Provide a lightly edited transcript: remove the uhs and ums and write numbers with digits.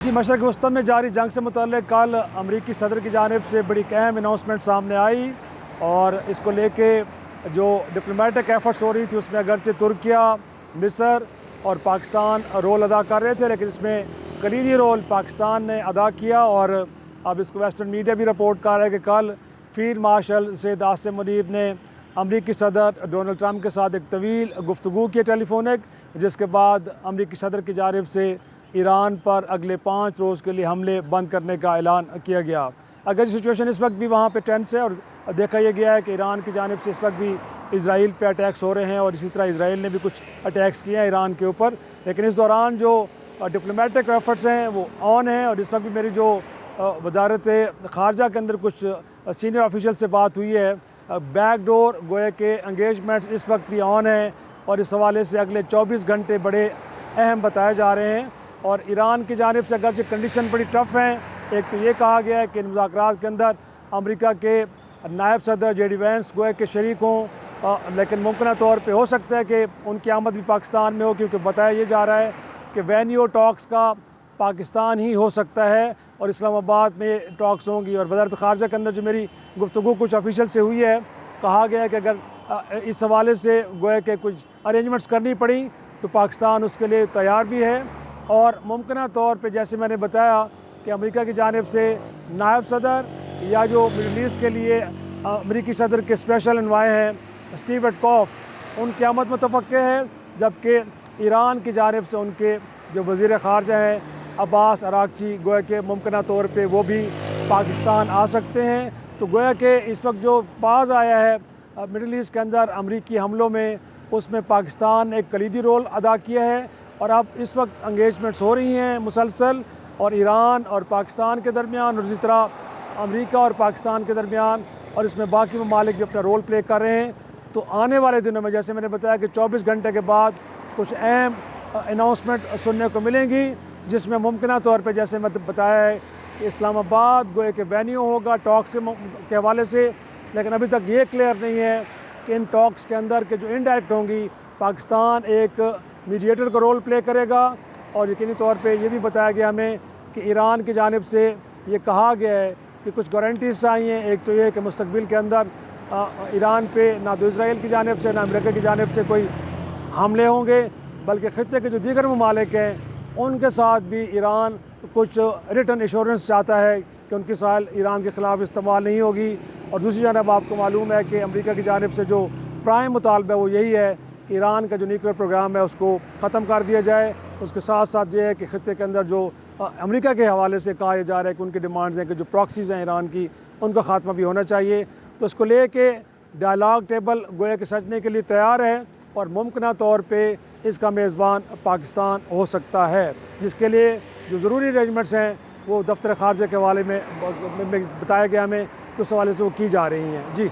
मशरक़ वस्ती में जारी जंग से मुतल्लिक़ कल अमरीकी सदर की जानिब से बड़ी अहम अनाउंसमेंट सामने आई और इसको लेके जो डिप्लोमेटिक एफर्ट्स हो रही थी उसमें अगरचे तुर्किया, मिस्र और पाकिस्तान रोल अदा कर रहे थे, लेकिन इसमें कलीदी रोल पाकिस्तान ने अदा किया। और अब इसको वेस्टर्न मीडिया भी रिपोर्ट कर रहा है कि कल फील्ड मार्शल सैयद आसिम मुनीर ने अमरीकी सदर डोनाल्ड ट्रंप के साथ एक तवील गुफ्तगू की टेलीफोनिक, जिसके बाद अमरीकी सदर की जानिब से ईरान पर अगले 5 रोज़ के लिए हमले बंद करने का ऐलान किया गया। अगर सिचुएशन इस वक्त भी वहाँ पे टेंस है और देखा यह गया है कि ईरान की जानिब से इस वक्त भी इजराइल पे अटैक्स हो रहे हैं और इसी तरह इजराइल ने भी कुछ अटैक्स किए हैं ईरान के ऊपर, लेकिन इस दौरान जो डिप्लोमेटिक एफर्ट्स हैं वो ऑन हैं। और इस वक्त भी मेरी जो वजारत ख़ारजा के अंदर कुछ सीनियर ऑफिशियल से बात हुई है, बैकडोर गोया के एंगेजमेंट्स इस वक्त भी ऑन हैं और इस हवाले से अगले 24 घंटे बड़े अहम बताए जा रहे हैं। और ईरान की जानिब से अगरचे कंडीशन बड़ी टफ़ हैं, एक तो ये कहा गया है कि इन मुज़ाकरात के अंदर अमेरिका के नायब सदर JD वैंस गोया के शरीक हों, लेकिन मुमकिन तौर पे हो सकता है कि उनकी आमद भी पाकिस्तान में हो, क्योंकि बताया ये जा रहा है कि वेन्यू टॉक्स का पाकिस्तान ही हो सकता है और इस्लामाबाद में टॉक्स होंगी। और वज़ारत ख़ारजा के अंदर जो मेरी गुफ्तगू कुछ ऑफिशियल से हुई है, कहा गया है कि अगर इस हवाले से गोया के कुछ अरेंजमेंट्स करनी पड़ी तो पाकिस्तान उसके लिए तैयार भी है। और मुमकिन तौर पे जैसे मैंने बताया कि अमेरिका की जानिब से नायब सदर या जो मिडल ईस्ट के लिए अमेरिकी सदर के स्पेशल एनवाय हैं स्टीव विटकॉफ, उनकी आमद मुतवक्के है, जबकि ईरान की जानिब से उनके जो वज़ीर ख़ारजा हैं अब्बास अरागची गोया के मुमकिन तौर पे वो भी पाकिस्तान आ सकते हैं। तो गोया के इस वक्त जो पाज आया है मिडल ईस्ट के अंदर अमरीकी हमलों में, उसमें पाकिस्तान ने एक कलीदी रोल अदा किया है। और अब इस वक्त एंगेजमेंट्स हो रही हैं मुसलसल, और ईरान और पाकिस्तान के दरमियान और इसी तरह अमेरिका और पाकिस्तान के दरमियान, और इसमें बाकी ममालिक भी अपना रोल प्ले कर रहे हैं। तो आने वाले दिनों में जैसे मैंने बताया कि 24 घंटे के बाद कुछ अहम अनाउंसमेंट सुनने को मिलेंगी, जिसमें मुमकिन तौर पे जैसे मैं बताया है कि इस्लामाबाद गोया के वेन्यू होगा टॉक्स के हवाले से, लेकिन अभी तक ये क्लियर नहीं है कि इन टॉक्स के अंदर के जो इनडायरेक्ट होंगी पाकिस्तान एक मीडिएटर का रोल प्ले करेगा। और यकीनी तौर पे ये भी बताया गया हमें कि ईरान की जानिब से ये कहा गया है कि कुछ गारंटीज चाहिए। एक तो ये कि मुस्तकबिल के अंदर ईरान पे ना तो इसराइल की जानिब से ना अमेरिका की जानिब से कोई हमले होंगे, बल्कि खित्ते के जो दीगर ममालिक हैं उनके साथ भी ईरान कुछ रिटन एश्योरेंस चाहता है कि उनकी साइल ईरान के ख़िलाफ़ इस्तेमाल नहीं होगी। और दूसरी जानब आपको मालूम है कि अमेरिका की जानिब से जो प्राइम मुतालबा है वो यही है कि ईरान का जो न्यूक्लियर प्रोग्राम है उसको ख़त्म कर दिया जाए। उसके साथ साथ ये है कि खित्ते के अंदर जो अमेरिका के हवाले से कहा जा रहा है कि उनकी डिमांड्स हैं कि जो प्रॉक्सीज़ हैं ईरान की, उनका ख़ात्मा भी होना चाहिए। तो इसको ले के डायलॉग टेबल गोया के सजने के लिए तैयार है और मुमकिन तौर पे इसका मेज़बान पाकिस्तान हो सकता है, जिसके लिए जो ज़रूरी अरेंजमेंट्स हैं वो दफ्तर ख़ारजा के हवाले में बताया गया हमें कि उस हवाले से वो की जा रही हैं। जी।